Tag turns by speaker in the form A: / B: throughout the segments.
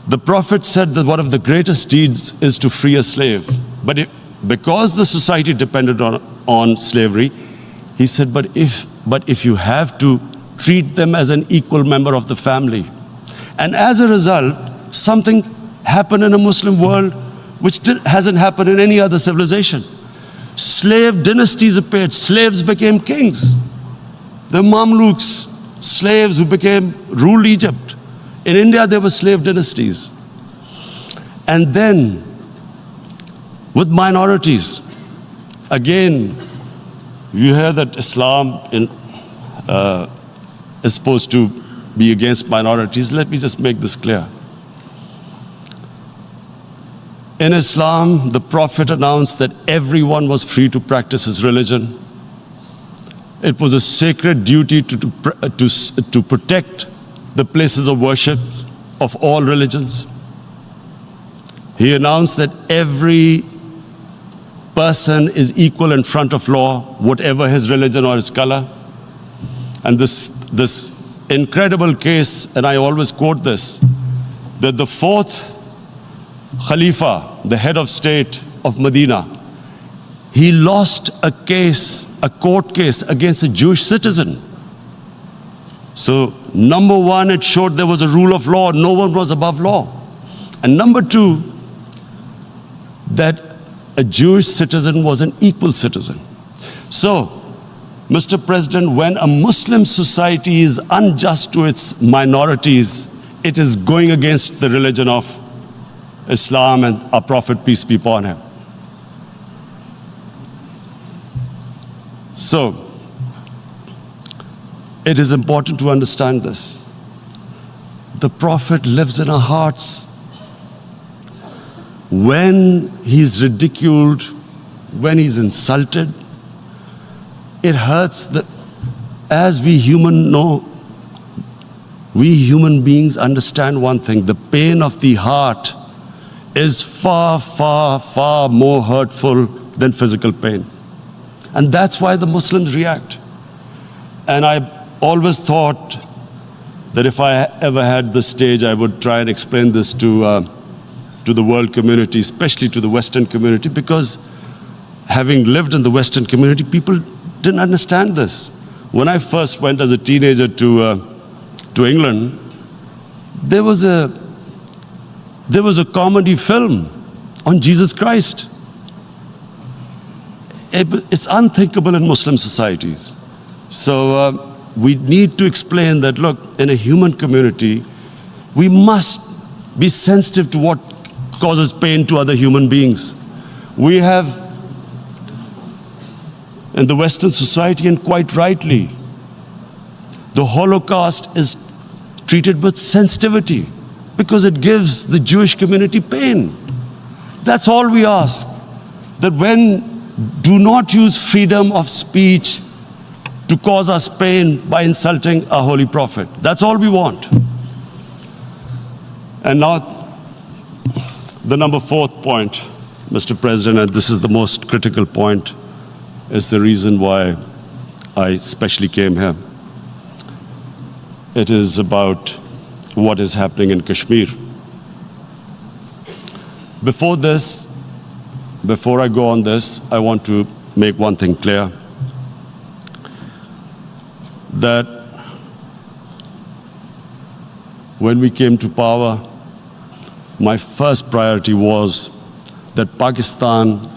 A: The Prophet said that one of the greatest deeds is to free a slave. Because the society depended on slavery, he said, but if you have to treat them as an equal member of the family. And as a result, something happened in a Muslim world which hasn't happened in any other civilization. Slave dynasties appeared. Slaves became kings. The Mamluks, slaves who ruled Egypt. In India, there were slave dynasties. And then, with minorities, again, you hear that Islam is supposed to be against minorities. Let me just make this clear. In Islam, the Prophet announced that everyone was free to practice his religion. It was a sacred duty to protect the places of worship of all religions. He announced that every person is equal in front of law, whatever his religion or his color. And this incredible case, and I always quote this, that the fourth Khalifa, the head of state of Medina, he lost a court case against a Jewish citizen. So, number one, it showed there was a rule of law, no one was above law. And number two, that a Jewish citizen was an equal citizen. So, Mr. President, when a Muslim society is unjust to its minorities, it is going against the religion of Islam and our Prophet, peace be upon him. So, it is important to understand this. The Prophet lives in our hearts. When he's ridiculed, when he's insulted, it hurts. As we human beings understand one thing, the pain of the heart is far, far, far more hurtful than physical pain. And that's why the Muslims react. And I always thought that if I ever had the stage, I would try and explain this to the world community, especially to the Western community, because having lived in the Western community, people didn't understand this. When I first went as a teenager to England, there was a comedy film on Jesus Christ. It's unthinkable in Muslim societies. So we need to explain that, look, in a human community, we must be sensitive to what causes pain to other human beings. We have, in the Western society, and quite rightly, the Holocaust is treated with sensitivity because it gives the Jewish community pain. That's all we ask. That do not use freedom of speech to cause us pain by insulting our Holy Prophet. That's all we want. And now, the number fourth point, Mr. President, and this is the most critical point, is the reason why I especially came here. It is about what is happening in Kashmir. Before I go on this, I want to make one thing clear. That when we came to power, my first priority was that Pakistan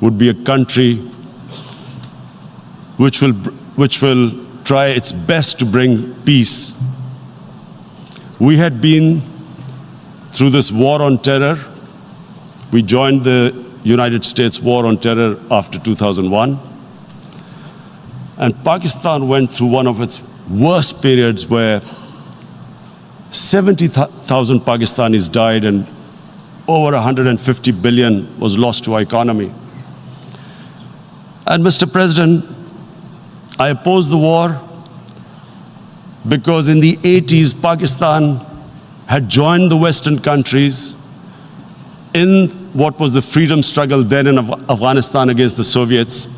A: would be a country which will try its best to bring peace. We had been through this war on terror. We joined the United States war on terror after 2001. And Pakistan went through one of its worst periods where 70,000 Pakistanis died and over 150 billion was lost to our economy. And Mr. President, I opposed the war because in the 80s, Pakistan had joined the Western countries in what was the freedom struggle then in Afghanistan against the Soviets.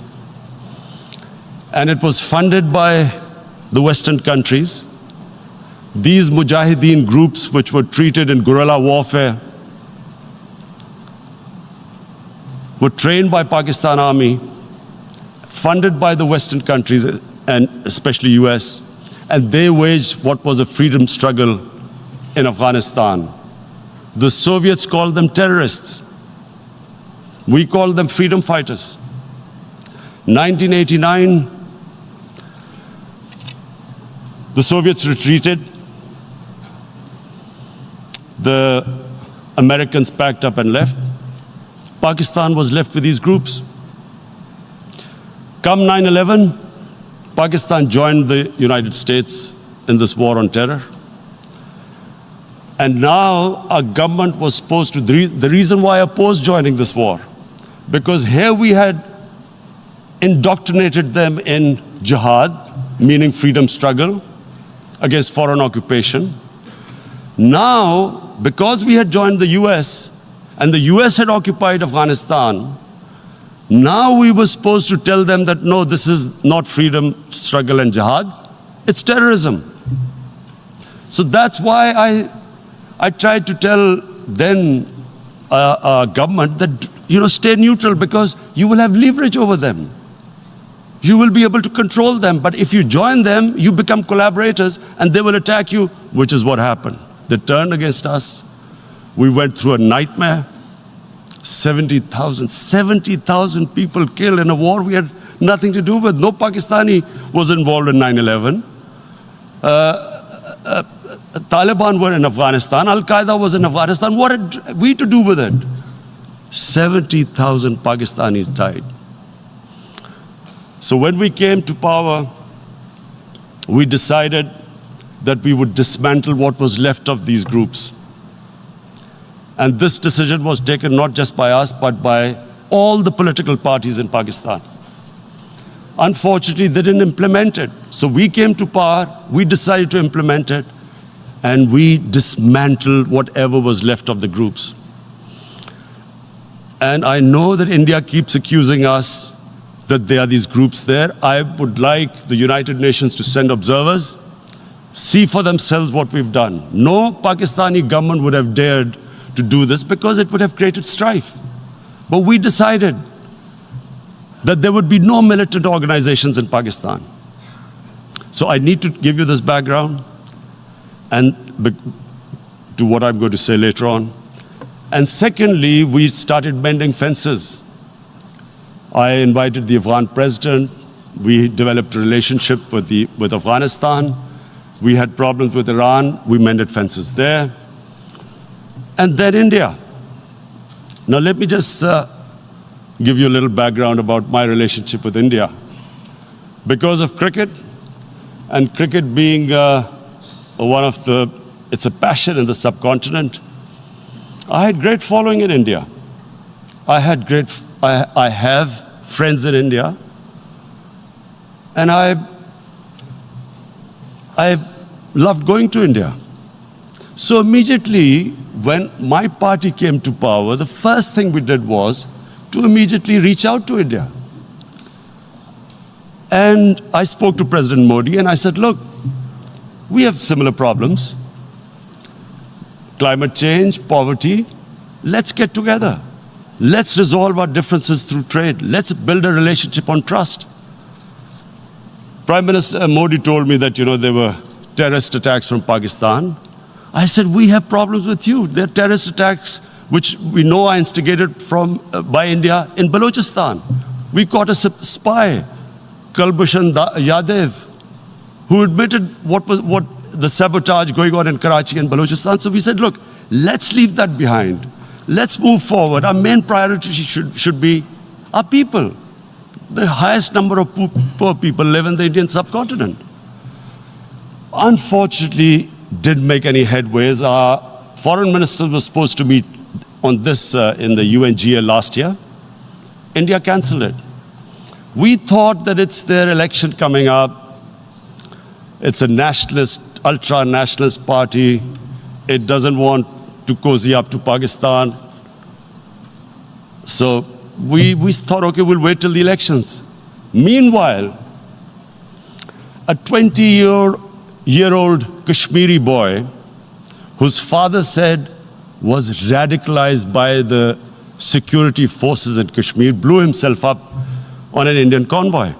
A: And it was funded by the Western countries. These mujahideen groups, which were treated in guerrilla warfare, were trained by Pakistan Army, funded by the Western countries, and especially US, and they waged what was a freedom struggle in Afghanistan. The Soviets called them terrorists. We called them freedom fighters. 1989, the Soviets retreated. The Americans packed up and left. Pakistan was left with these groups. Come 9/11, Pakistan joined the United States in this war on terror. And now our government was supposed to, the reason why I opposed joining this war, because here we had indoctrinated them in jihad, meaning freedom struggle against foreign occupation. Now, because we had joined the US and the US had occupied Afghanistan, now we were supposed to tell them that no, this is not freedom struggle and jihad, it's terrorism. So that's why I tried to tell then government that, stay neutral, because you will have leverage over them. You will be able to control them. But if you join them, you become collaborators and they will attack you, which is what happened. They turned against us. We went through a nightmare. 70,000 people killed in a war we had nothing to do with. No Pakistani was involved in 9/11. Taliban were in Afghanistan. Al-Qaeda was in Afghanistan. What had we to do with it? 70,000 Pakistanis died. So when we came to power, we decided that we would dismantle what was left of these groups. And this decision was taken not just by us, but by all the political parties in Pakistan. Unfortunately, they didn't implement it. So we came to power, we decided to implement it, and we dismantled whatever was left of the groups. And I know that India keeps accusing us that there are these groups there. I would like the United Nations to send observers, see for themselves what we've done. No Pakistani government would have dared to do this because it would have created strife. But we decided that there would be no militant organizations in Pakistan. So I need to give you this background and to what I'm going to say later on. And secondly, we started mending fences. I invited the Afghan president. We developed a relationship with Afghanistan. We had problems with Iran. We mended fences there. And then India. Now let me just give you a little background about my relationship with India. Because of cricket, and cricket being it's a passion in the subcontinent, I had great following in India. I have friends in India, and I loved going to India. So immediately, when my party came to power, the first thing we did was to immediately reach out to India. And I spoke to President Modi and I said, look, we have similar problems. Climate change, poverty, let's get together. Let's resolve our differences through trade. Let's build a relationship on trust. Prime Minister Modi told me that, there were terrorist attacks from Pakistan. I said, we have problems with you. There are terrorist attacks which we know are instigated by India in Balochistan. We caught a spy, Kulbhushan Yadav, who admitted what the sabotage going on in Karachi and Balochistan. So we said, look, let's leave that behind. Let's move forward. Our main priority should be our people. The highest number of poor people live in the Indian subcontinent. Unfortunately, didn't make any headways. Our foreign ministers were supposed to meet on this in the UNGA last year. India cancelled it. We thought that it's their election coming up. It's a nationalist, ultra-nationalist party. It doesn't want to cozy up to Pakistan. So we thought, okay, we'll wait till the elections. Meanwhile, a 20-year 8-year-old Kashmiri boy whose father said was radicalized by the security forces in Kashmir, blew himself up on an Indian convoy.